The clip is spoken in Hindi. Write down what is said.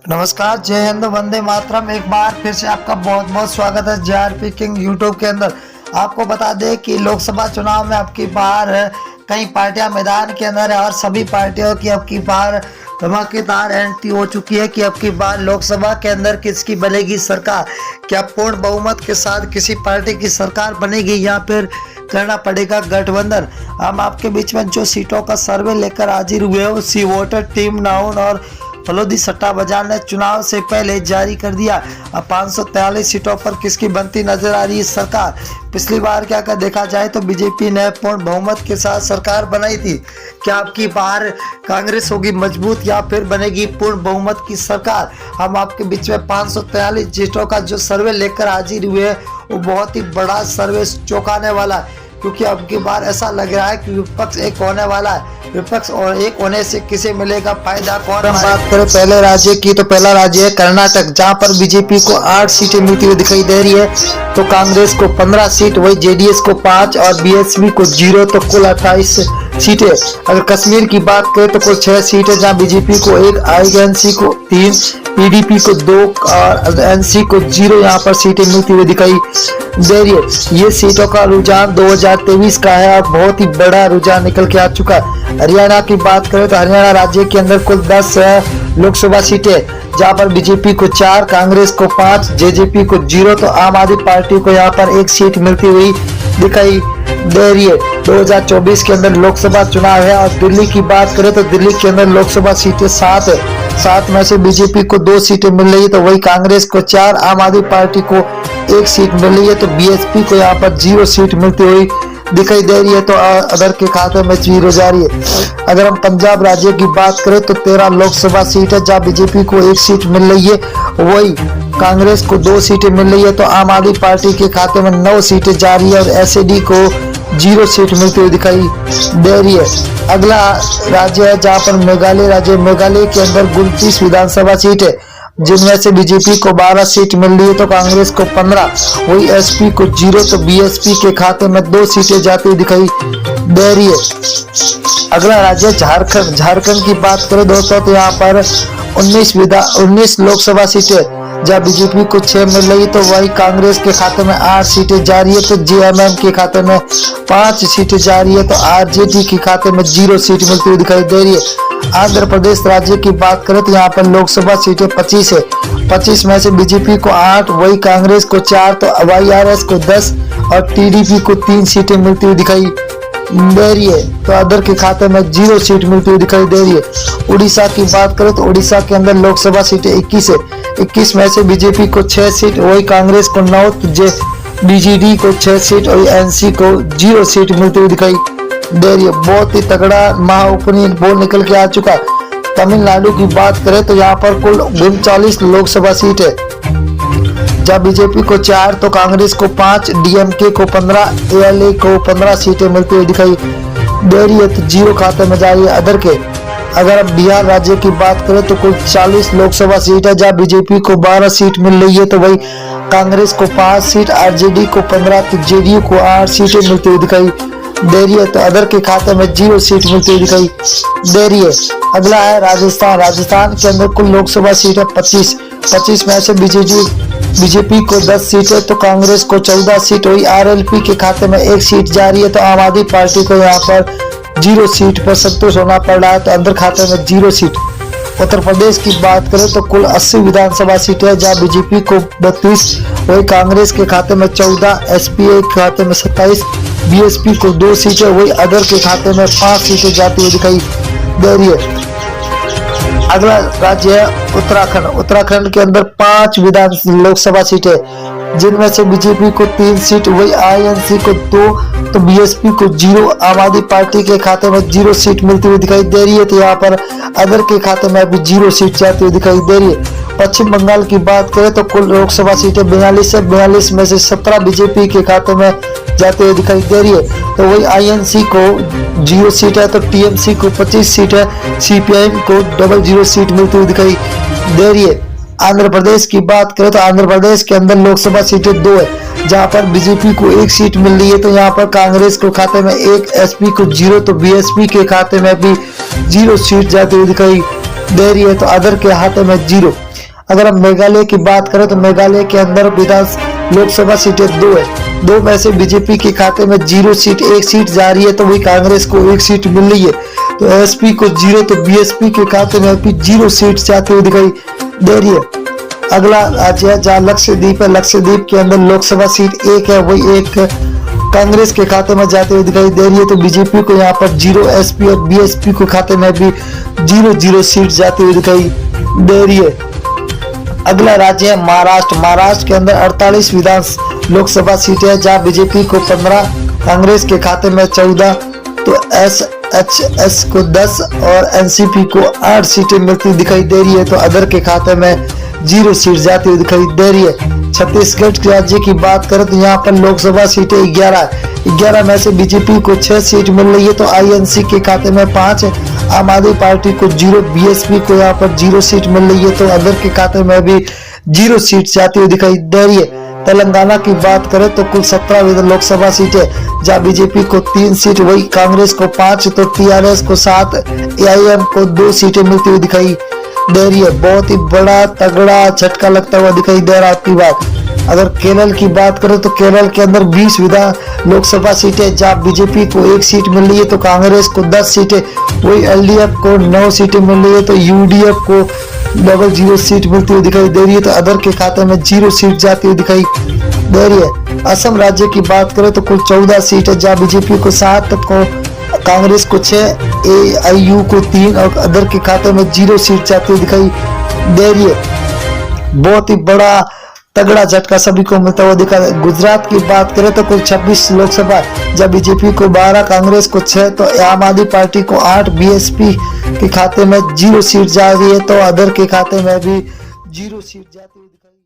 नमस्कार, जय हिंद, वंदे मातरम। एक बार फिर से आपका बहुत बहुत स्वागत है जेआरपी किंग यूट्यूब के अंदर। आपको बता दें कि लोकसभा चुनाव में अब की बार कई पार्टियां मैदान के अंदर है और सभी पार्टियों की अब की बार धमाकेदार एंट्री हो चुकी है कि अब की बार लोकसभा के अंदर किसकी बनेगी सरकार। क्या पूर्ण बहुमत के साथ किसी पार्टी की सरकार बनेगी या फिर करना पड़ेगा गठबंधन। हम आपके बीच में जो सीटों का सर्वे लेकर हाजिर हुए हो सी वोटर टीम नाउन और फलोदी सट्टा बाजार ने चुनाव से पहले जारी कर दिया। अब 543 सीटों पर किसकी बनती नजर आ रही है सरकार। पिछली बार क्या कर देखा जाए तो बीजेपी ने पूर्ण बहुमत के साथ सरकार बनाई थी। क्या आपकी बार कांग्रेस होगी मजबूत या फिर बनेगी पूर्ण बहुमत की सरकार। हम आपके बीच में 543 सीटों का जो सर्वे लेकर हाजिर हुए हैं वो बहुत ही बड़ा सर्वे चौंकाने वाला है, क्योंकि अब की बार ऐसा लग रहा है कि विपक्ष एक होने वाला है। विपक्ष और एक होने से किसे मिलेगा फायदा कौन। हम बात करें पहले राज्य की तो पहला राज्य है कर्नाटक, जहां पर बीजेपी को 8 सीटें मिलती हुई दिखाई दे रही है तो कांग्रेस को 15 सीट, वही जेडीएस को 5 और बीएसपी को 0, तो कुल 28 सीटें। अगर कश्मीर की बात करें तो कुल 6 सीटें, जहां बीजेपी को 1, आईएनसी को 3, पीडीपी को 2 और एनसी को 0 यहाँ पर सीटें मिलती हुई दिखाई दे रही है। ये सीटों का रुझान 2023 का है और बहुत ही बड़ा रुझान निकल के आ चुका है। हरियाणा की बात करें तो हरियाणा राज्य के अंदर कुल 10 लोकसभा सीटें, जहां पर बीजेपी को 4, कांग्रेस को 5, जेजेपी को 0, तो आम आदमी पार्टी को यहाँ पर 1 सीट मिलती हुई दिखाई दे रही है। 2024 के अंदर लोकसभा चुनाव है और दिल्ली की बात करें तो दिल्ली के अंदर लोकसभा सीटें 7 है। 7 में से बीजेपी को 2 सीटें मिल रही है, तो वही कांग्रेस को 4, आम आदमी पार्टी को 1 सीट मिल रही है, तो बीएसपी को यहाँ पर 0 सीट मिलती हुई दिखाई दे रही है, तो अदर के खाते में 0 जा रही है। अगर हम पंजाब राज्य की बात करें तो 13 लोकसभा सीट है, जहाँ बीजेपी को 1 सीट मिल रही है, वही कांग्रेस को 2 सीटें मिल रही है, तो आम आदमी पार्टी के खाते में 9 सीटें जा रही है और एसएडी को 0 सीट मिलती हुई दिखाई दे रही है। अगला राज्य है जहाँ पर मेघालय राज्य। मेघालय के अंदर 29 विधानसभा सीट है, जिनमें से बीजेपी को 12 सीट मिल रही है, तो कांग्रेस को 15, वही एसपी को 0, तो बीएसपी के खाते में 2 सीटें जाती हुई दिखाई दे रही है। अगला राज्य झारखंड। झारखंड की बात करें दोस्तों तो यहाँ पर 19 लोकसभा सीटें, जहाँ बीजेपी को 6 मिल रही, तो वही कांग्रेस के खाते में 8 सीटें जा रही है, तो जेएमएम के खाते में 5 सीटें जा रही है, तो आरजेडी के खाते में 0 सीट मिलती हुई दिखाई दे रही है। आंध्र प्रदेश राज्य की बात करें तो यहाँ पर लोकसभा सीटें 25 है। 25 में से बीजेपी को 8, वही कांग्रेस को 4, तो वाईआरएस को 10 और टीडीपी को 3 सीटें मिलती हुई दिखाई दे रही है, तो अदर के खाते में 0 सीट मिलती हुई दिखाई दे रही है। उड़ीसा की बात करें तो उड़ीसा के अंदर लोकसभा सीटें 21 है। 21 में से बीजेपी को 6 सीट, वही कांग्रेस को 9, बीजेडी को 6 सीट और एनसी को 0 सीट मिलती हुई दिखाई दे रही है। बहुत ही तगड़ा महाउपनियन पोल निकल के आ चुका। तमिलनाडु की बात करें तो यहाँ पर कुल 39 लोकसभा सीट है, जहाँ बीजेपी को 4, तो कांग्रेस को 5, डीएमके को 15, एएलए को 15 सीटें मिलती हुई दिखाई दे रही है, तो 0 खाते में जा रही है अदर के। अगर अब बिहार राज्य की बात करें तो कुल 40 लोकसभा सीट है, जहाँ बीजेपी को 12 सीट मिल रही है, तो वही कांग्रेस को 5 सीट, आरजेडी को 15, तो जेडीयू को 8 सीटें मिलती हुई दिखाई दे रही है, तो अदर के खाते में 0 सीट मिलती हुई दिखाई दे रही है। अगला है राजस्थान। राजस्थान के अंदर कुल लोकसभा सीट है 25 में से बीजेपी को 10 सीट है, तो कांग्रेस को 14 सीट, वही आरएलपी के खाते में 1 सीट जा रही है, तो आम आदमी पार्टी को यहाँ पर 0 सीट पर संतोष होना पड़ रहा है, तो अंदर खाते में 0 सीट। उत्तर प्रदेश की बात करें तो कुल 80 विधानसभा सीटें है, जहाँ बीजेपी को 32, वही कांग्रेस के खाते में 14, एसपीआई के खाते में 27, बीएसपी को 2 सीटें, वही अदर के खाते में 5 सीटें जाती हुई दिखाई दे रही है। अगला राज्य है उत्तराखंड। उत्तराखंड के अंदर 5 लोकसभा सीटें, जिनमें से बीजेपी को 3 सीट, वही आईएनसी को 2, तो बीएसपी को 0, आम आदमी पार्टी के खाते में 0 सीट मिलती हुई दिखाई दे रही है, तो यहाँ पर अदर के खाते में अभी 0 सीट जाती हुई दिखाई दे रही है। पश्चिम बंगाल की बात करें तो कुल लोकसभा सीटें 42 है। 42 में से 17 बीजेपी के खाते में जाते हुए दिखाई दे रही है, तो वही आईएनसी को 0 सीट है, तो टीएमसी को 25 सीट है, सीपीआईएम को 00 सीट मिलती हुई दिखाई दे रही है। आंध्र प्रदेश की बात करें तो आंध्र प्रदेश के अंदर लोकसभा सीटें 2 है, जहां पर बीजेपी को 1 सीट मिल रही है, तो यहाँ पर कांग्रेस को खाते में 1, एसपी को 0, तो बीएसपी के खाते में भी 0 सीट जाती हुई दिखाई दे रही है, तो अदर के खाते में 0। अगर हम मेघालय की बात करें तो मेघालय के अंदर लोकसभा सीटें 2 है। 2 में से बीजेपी के खाते में 0 सीट, 1 सीट जा रही है, तो वही कांग्रेस को 1 सीट मिल रही है। तो एसपी को 0, तो बीएसपी के खाते में भी 0 सीट जाती हुई दिखाई दे रही है। अगला राज्य है जहाँ लक्षद्वीप है। लक्षद्वीप के अंदर लोकसभा सीट 1 है, वही 1 कांग्रेस के खाते में जाते हुए दिखाई दे रही है। तो बीजेपी को यहाँ पर 0, एसपी और बीएसपी के खाते में भी 0 सीट जाती हुई दिखाई दे रही है। अगला राज्य है महाराष्ट्र। महाराष्ट्र के अंदर 48 विधान लोकसभा सीटें हैं, जहाँ बीजेपी को 15, कांग्रेस के खाते में 14, तो एसएचएस को 10 और एनसीपी को 8 सीटें मिलती दिखाई दे रही है। तो अदर के खाते में 0 सीट जाती हुई दिखाई दे रही है। छत्तीसगढ़ राज्य की बात करें तो यहाँ पर लोकसभा सीटें 11 में से बीजेपी को 6 सीट मिल रही है, तो आईएनसी के खाते में 5 है। आम आदमी पार्टी को 0, बीएसपी को यहाँ पर 0 सीट मिल रही है, तो अदर के खाते में भी 0 सीट जाती हुई दिखाई दे रही है। तेलंगाना की बात करें तो कुल 17 लोकसभा सीटें, जहाँ बीजेपी को 3 सीट, वही कांग्रेस को 5, तो टीआरएस को 7, एआईएम को 2 सीटें मिलती हुई दिखाई दे रही है। बहुत ही बड़ा तगड़ा झटका लगता हुआ दिखाई दे रहा है आपकी बात। अगर केरल की बात करें तो केरल के अंदर 20 विधान लोकसभा सीटें, जहाँ बीजेपी को 1 सीट मिल रही है, तो कांग्रेस को 10 सीटें, वही एलडीएफ को 9 सीटें मिल रही है, तो यूडीएफ को 0 सीट मिलती हुई दिखाई दे रही है, तो अदर के खाते में 0 सीट जाती हुई दिखाई दे रही है। असम राज्य की बात करें तो कुल 14 सीट है, जहाँ बीजेपी को 7, को कांग्रेस को 6, एआईयू को 3 और अदर के खाते में 0 सीट जाती हुई दिखाई दे रही है। बहुत ही बड़ा तगड़ा झटका सभी को मिलता हुआ दिखा। गुजरात की बात करें तो कुल 26 लोकसभा, जब बीजेपी को 12, कांग्रेस को 6, तो आम आदमी पार्टी को 8, बीएसपी के खाते में 0 सीट जा रही है, तो अदर के खाते में भी 0 सीट जाती हुई दिखाई